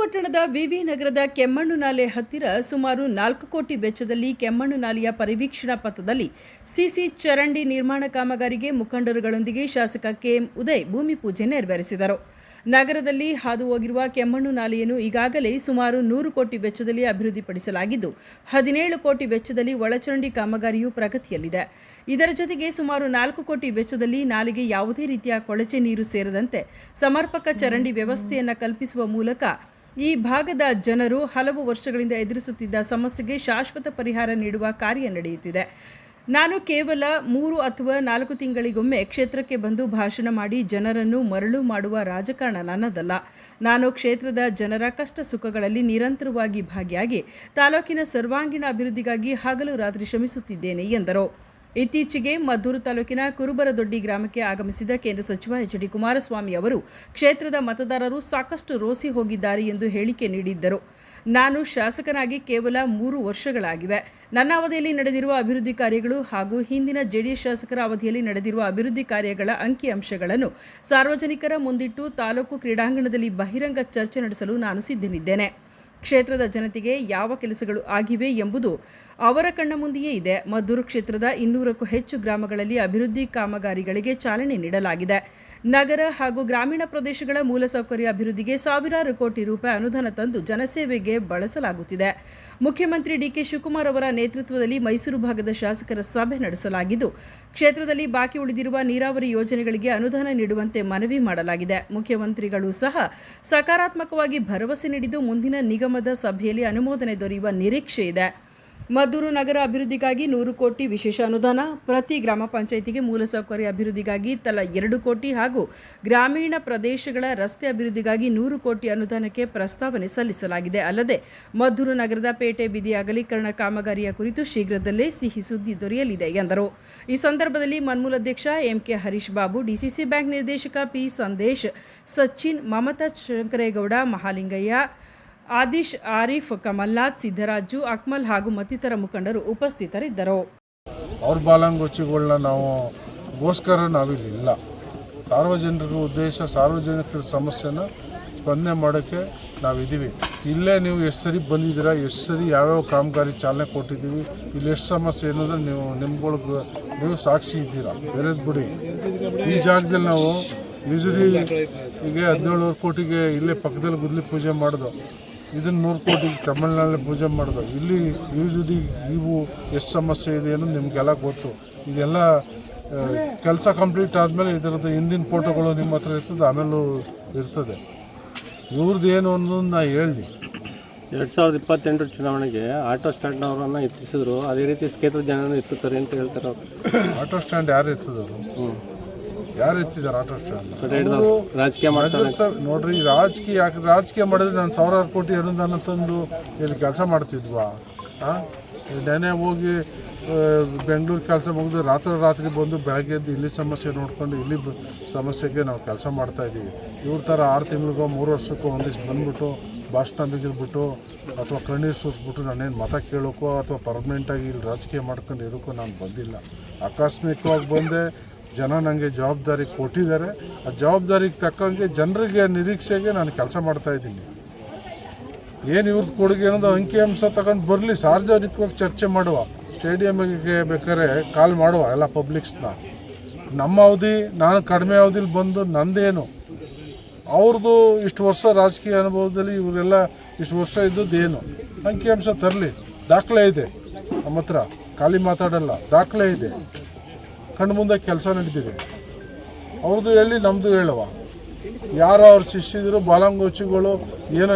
ಪಟ್ಟಣದ ವಿವಿ ನಗರದ ಕೆಮ್ಮಣ್ಣು ನಾಲೆ ಹತ್ತಿರ ಸುಮಾರು 4 ಕೋಟಿ ವೆಚ್ಚದಲ್ಲಿ ಕೆಮ್ಮಣ್ಣು ನಾಲೆಯ ಪರಿವೀಕ್ಷಣಾ ಪಥದಲ್ಲಿ ಸಿಸಿ ಚರಂಡಿ ನಿರ್ಮಾಣ ಕಾಮಗಾರಿಗೆ ಮುಖಂಡರುಗಳೊಂದಿಗೆ ಶಾಸಕ ಕೆಎಂ ಉದಯ್ ಭೂಮಿ ಪೂಜೆ ನೆರವೇರಿಸಿದರು. ನಗರದಲ್ಲಿ ಹಾದು ಹೋಗಿರುವ ಕೆಮ್ಮಣ್ಣು ನಾಲೆಯನ್ನು ಈಗಾಗಲೇ ಸುಮಾರು 100 ಕೋಟಿ ವೆಚ್ಚದಲ್ಲಿ ಅಭಿವೃದ್ಧಿಪಡಿಸಲಾಗಿದ್ದು 17 ಕೋಟಿ ವೆಚ್ಚದಲ್ಲಿ ಒಳಚರಂಡಿ ಕಾಮಗಾರಿಯು ಪ್ರಗತಿಯಲ್ಲಿದೆ. ಇದರ ಜೊತೆಗೆ ಸುಮಾರು 4 ಕೋಟಿ ವೆಚ್ಚದಲ್ಲಿ ನಾಲೆಗೆ ಯಾವುದೇ ರೀತಿಯ ಕೊಳಚೆ ನೀರು ಸೇರದಂತೆ ಸಮರ್ಪಕ ಚರಂಡಿ ವ್ಯವಸ್ಥೆಯನ್ನು ಕಲ್ಪಿಸುವ ಮೂಲಕ ಈ ಭಾಗದ ಜನರು ಹಲವು ವರ್ಷಗಳಿಂದ ಎದುರಿಸುತ್ತಿದ್ದ ಸಮಸ್ಯೆಗೆ ಶಾಶ್ವತ ಪರಿಹಾರ ನೀಡುವ ಕಾರ್ಯ ನಡೆಯುತ್ತಿದೆ. ನಾನು ಕೇವಲ 3 ಅಥವಾ 4 ತಿಂಗಳಿಗೊಮ್ಮೆ ಕ್ಷೇತ್ರಕ್ಕೆ ಬಂದು ಭಾಷಣ ಮಾಡಿ ಜನರನ್ನು ಮರಳು ಮಾಡುವ ರಾಜಕಾರಣ ನನ್ನದಲ್ಲ. ನಾನು ಕ್ಷೇತ್ರದ ಜನರ ಕಷ್ಟ ಸುಖಗಳಲ್ಲಿ ನಿರಂತರವಾಗಿ ಭಾಗಿಯಾಗಿ ತಾಲೂಕಿನ ಸರ್ವಾಂಗೀಣ ಅಭಿವೃದ್ಧಿಗಾಗಿ ಹಗಲು ರಾತ್ರಿ ಶ್ರಮಿಸುತ್ತಿದ್ದೇನೆ ಎಂದರು. ಇತ್ತೀಚೆಗೆ ಮದ್ದೂರು ತಾಲೂಕಿನ ಕುರುಬರದೊಡ್ಡಿ ಗ್ರಾಮಕ್ಕೆ ಆಗಮಿಸಿದ ಕೇಂದ್ರ ಸಚಿವ ಎಚ್.ಡಿ. ಕುಮಾರಸ್ವಾಮಿ ಅವರು ಕ್ಷೇತ್ರದ ಮತದಾರರು ಸಾಕಷ್ಟು ರೋಸಿ ಹೋಗಿದ್ದಾರೆ ಎಂದು ಹೇಳಿಕೆ ನೀಡಿದ್ದರು. ನಾನು ಶಾಸಕನಾಗಿ ಕೇವಲ 3 ವರ್ಷಗಳಾಗಿವೆ. ನನ್ನ ಅವಧಿಯಲ್ಲಿ ನಡೆದಿರುವ ಅಭಿವೃದ್ಧಿ ಕಾರ್ಯಗಳು ಹಾಗೂ ಹಿಂದಿನ ಜೆಡಿಎಸ್ ಶಾಸಕರ ಅವಧಿಯಲ್ಲಿ ನಡೆದಿರುವ ಅಭಿವೃದ್ಧಿ ಕಾರ್ಯಗಳ ಅಂಕಿಅಂಶಗಳನ್ನು ಸಾರ್ವಜನಿಕರ ಮುಂದಿಟ್ಟು ತಾಲೂಕು ಕ್ರೀಡಾಂಗಣದಲ್ಲಿ ಬಹಿರಂಗ ಚರ್ಚೆ ನಡೆಸಲು ನಾನು ಸಿದ್ಧನಿದ್ದೇನೆ. ಕ್ಷೇತ್ರದ ಜನತೆಗೆ ಯಾವ ಕೆಲಸಗಳು ಆಗಿವೆ ಎಂಬುದು ಅವರ ಕಣ್ಣ ಮುಂದೆಯೇ ಇದೆ. ಮದ್ದೂರು ಕ್ಷೇತ್ರದ 200ಕ್ಕೂ ಹೆಚ್ಚು ಗ್ರಾಮಗಳಲ್ಲಿ ಅಭಿವೃದ್ಧಿ ಕಾಮಗಾರಿಗಳಿಗೆ ಚಾಲನೆ ನೀಡಲಾಗಿದೆ. ನಗರ ಹಾಗೂ ಗ್ರಾಮೀಣ ಪ್ರದೇಶಗಳ ಮೂಲಸೌಕರ್ಯ ಅಭಿವೃದ್ಧಿಗೆ ಸಾವಿರಾರು ಕೋಟಿ ರೂಪಾಯಿ ಅನುದಾನ ತಂದು ಜನಸೇವೆಗೆ ಬಳಸಲಾಗುತ್ತಿದೆ. ಮುಖ್ಯಮಂತ್ರಿ ಡಿಕೆ ಶಿವಕುಮಾರ್ ಅವರ ನೇತೃತ್ವದಲ್ಲಿ ಮೈಸೂರು ಭಾಗದ ಶಾಸಕರ ಸಭೆ ನಡೆಸಲಾಗಿದ್ದು ಕ್ಷೇತ್ರದಲ್ಲಿ ಬಾಕಿ ಉಳಿದಿರುವ ನೀರಾವರಿ ಯೋಜನೆಗಳಿಗೆ ಅನುದಾನ ನೀಡುವಂತೆ ಮನವಿ ಮಾಡಲಾಗಿದೆ. ಮುಖ್ಯಮಂತ್ರಿಗಳು ಸಹ ಸಕಾರಾತ್ಮಕವಾಗಿ ಭರವಸೆ ನೀಡಿದ್ದು ಮುಂದಿನ ನಿಗಮದ ಸಭೆಯಲ್ಲಿ ಅನುಮೋದನೆ ದೊರೆಯುವ ನಿರೀಕ್ಷೆ ಇದೆ. ಮದ್ದೂರು ನಗರ ಅಭಿವೃದ್ಧಿಗಾಗಿ 100 ಕೋಟಿ ವಿಶೇಷ ಅನುದಾನ, ಪ್ರತಿ ಗ್ರಾಮ ಪಂಚಾಯಿತಿಗೆ ಮೂಲಸೌಕರ್ಯ ಅಭಿವೃದ್ಧಿಗಾಗಿ ತಲಾ 2 ಕೋಟಿ ಹಾಗೂ ಗ್ರಾಮೀಣ ಪ್ರದೇಶಗಳ ರಸ್ತೆ ಅಭಿವೃದ್ಧಿಗಾಗಿ 100 ಕೋಟಿ ಅನುದಾನಕ್ಕೆ ಪ್ರಸ್ತಾವನೆ ಸಲ್ಲಿಸಲಾಗಿದೆ. ಅಲ್ಲದೆ ಮದ್ದೂರು ನಗರದ ಪೇಟೆ ಬೀದಿ ಅಗಲೀಕರಣ ಕಾಮಗಾರಿಯ ಕುರಿತು ಶೀಘ್ರದಲ್ಲೇ ಸಿಹಿ ಸುದ್ದಿ ದೊರೆಯಲಿದೆ ಎಂದರು. ಈ ಸಂದರ್ಭದಲ್ಲಿ ಮನ್ಮೂಲ್ ಅಧ್ಯಕ್ಷ MK Harish Babu, DCC bank ನಿರ್ದೇಶಕ ಪಿ ಸಂದೇಶ್, ಸಚಿನ್, ಮಮತಾ ಶಂಕರೇಗೌಡ, ಮಹಾಲಿಂಗಯ್ಯ, ಆದಿಶ್, ಆರಿಫ್, ಕಮಲ್ನಾಥ್, ಸಿದ್ದರಾಜು, ಅಕ್ಮಲ್ ಹಾಗೂ ಮತ್ತಿತರ ಮುಖಂಡರು ಉಪಸ್ಥಿತರಿದ್ದರು. ಅವ್ರ ಬಾಲಂಗೋಚಿಗಳನ್ನ ನಾವಿಲ್ಲ. ಸಾರ್ವಜನಿಕರ ಉದ್ದೇಶ, ಸಾರ್ವಜನಿಕರ ಸಮಸ್ಯೆನ ಸ್ಪಂದನೆ ಮಾಡೋಕ್ಕೆ ನಾವಿದ್ದೀವಿ. ಇಲ್ಲೇ ನೀವು ಎಷ್ಟು ಸರಿ ಬಂದಿದ್ದೀರಾ, ಎಷ್ಟು ಸರಿ ಯಾವ್ಯಾವ ಕಾಮಗಾರಿ ಚಾಲನೆ ಕೊಟ್ಟಿದ್ದೀವಿ, ಇಲ್ಲಿ ಎಷ್ಟು ಸಮಸ್ಯೆ ಏನಂದ್ರೆ ನೀವು ಸಾಕ್ಷಿ ಇದ್ದೀರಾ. ಬೇರೆದು ಬಿಡಿ, ಈ ಜಾಗದಲ್ಲಿ ನಾವು ಯೂಶಲಿ ಈಗ 17 ಕೋಟಿಗೆ ಇಲ್ಲೇ ಪಕ್ಕದಲ್ಲಿ ಗುದ್ಲಿ ಪೂಜೆ ಮಾಡೋದು, ಇದನ್ನು 100 ಕೋಟಿಗೆ ತಮಿಳ್ನಾಡಲ್ಲಿ ಪೂಜೆ ಮಾಡೋದು. ಇಲ್ಲಿ ಯೂಶಲಿ ಇವು ಎಷ್ಟು ಸಮಸ್ಯೆ ಇದೆ ಅನ್ನೋದು ನಿಮಗೆಲ್ಲ ಗೊತ್ತು. ಇದೆಲ್ಲ ಕೆಲಸ ಕಂಪ್ಲೀಟ್ ಆದಮೇಲೆ ಇದರದ್ದು ಹಿಂದಿನ ಫೋಟೋಗಳು ನಿಮ್ಮ ಹತ್ರ ಇರ್ತದೆ, ಆಮೇಲೂ ಇರ್ತದೆ. ಇವ್ರದ್ದು ಏನು ಅನ್ನೋದು ನಾ ಹೇಳಿ. 2028 ಚುನಾವಣೆಗೆ ಆಟೋ ಸ್ಟ್ಯಾಂಡ್ನವರನ್ನು ಎತ್ತಿಸಿದ್ರು, ಅದೇ ರೀತಿ ಕ್ಷೇತ್ರದ ಜನರನ್ನು ಎತ್ತುತ್ತಾರೆ ಅಂತ ಹೇಳ್ತಾರೆ ಅವರು. ಆಟೋ ಸ್ಟ್ಯಾಂಡ್ ಯಾರು ಎತ್ತಿದ್ರು? ಯಾರು ಎತ್ತಿದ್ದಾರೆ ಆಟೋ ಸ್ಟ್ಯಾಂಡ್? ರಾಜಕೀಯ ಮಾಡ್ತಾರೆ ನೋಡ್ರಿ. ರಾಜಕೀಯ ಮಾಡಿದ್ರೆ ನಾನು 1000 ಕೋಟಿ ಅನುದಾನ ತಂದು ಇಲ್ಲಿ ಕೆಲಸ ಮಾಡ್ತಿದ್ವಾ? ನೆನೆ ಹೋಗಿ ಬೆಂಗಳೂರು ಕೆಲಸ ಮುಗಿದು ರಾತ್ರಿ ಬಂದು ಬೆಳಗ್ಗೆ ಎದ್ದು ಇಲ್ಲಿ ಸಮಸ್ಯೆ ನೋಡ್ಕೊಂಡು ಇಲ್ಲಿ ಸಮಸ್ಯೆಗೆ ನಾವು ಕೆಲಸ ಮಾಡ್ತಾಯಿದ್ದೀವಿ. ಇವ್ರ ಥರ 6 ತಿಂಗಳಿಗೋ 3 ವರ್ಷಕ್ಕೋ ಒಂದಿಷ್ಟು ಬಂದ್ಬಿಟ್ಟು ಭಾಷಣ ಬಿಗಿದ್ಬಿಟ್ಟು ಅಥವಾ ಕಣ್ಣೀರು ಸೂಸ್ಬಿಟ್ಟು ನಾನೇನು ಮತ ಕೇಳೋಕ್ಕೋ ಅಥವಾ ಪರ್ಮನೆಂಟಾಗಿ ಇಲ್ಲಿ ರಾಜಕೀಯ ಮಾಡ್ಕೊಂಡು ಇರೋಕ್ಕೋ ನಾನು ಬಂದಿಲ್ಲ. ಆಕಸ್ಮಿಕವಾಗಿ ಬಂದೆ. ಜನ ನನಗೆ ಜವಾಬ್ದಾರಿ ಕೊಟ್ಟಿದ್ದಾರೆ. ಆ ಜವಾಬ್ದಾರಿಗೆ ತಕ್ಕಂಗೆ ಜನರಿಗೆ ನಿರೀಕ್ಷೆಗೆ ನಾನು ಕೆಲಸ ಮಾಡ್ತಾಯಿದ್ದೀನಿ. ಏನು ಇವ್ರದ್ದು ಕೊಡುಗೆ ಅನ್ನೋದು ಅಂಕಿಅಂಶ ತಗೊಂಡು ಬರಲಿ, ಸಾರ್ವಜನಿಕವಾಗಿ ಚರ್ಚೆ ಮಾಡುವ. ಸ್ಟೇಡಿಯಮ್ಗೆ ಬೇಕಾದ್ರೆ ಕಾಲ್ ಮಾಡುವ ಎಲ್ಲ ಪಬ್ಲಿಕ್ಸ್ನ. ನಮ್ಮ ಅವಧಿ, ನಾನು ಕಡಿಮೆ ಅವಧಿಲಿ ಬಂದು ನಂದೇನು, ಅವ್ರದ್ದು ಇಷ್ಟು ವರ್ಷ ರಾಜಕೀಯ ಅನುಭವದಲ್ಲಿ ಇವರೆಲ್ಲ ಇಷ್ಟು ವರ್ಷ ಇದ್ದದ್ದೇನು ಅಂಕಿಅಂಶ ತರಲಿ. ದಾಖಲೆ ಇದೆ ನಮ್ಮ ಹತ್ರ, ಖಾಲಿ ಮಾತಾಡಲ್ಲ, ದಾಖಲೆ ಇದೆ. ಕಣ್ಣು ಮುಂದೆ ಕೆಲಸ ನಡೀತಿದೆ. ಅವ್ರದ್ದು ಹೇಳಿ, ನಮ್ಮದು ಹೇಳುವ. ಯಾರೋ ಅವ್ರ ಶಿಷ್ಯರು ಬಾಲಂಗೋಚಿಗಳು ಏನೋ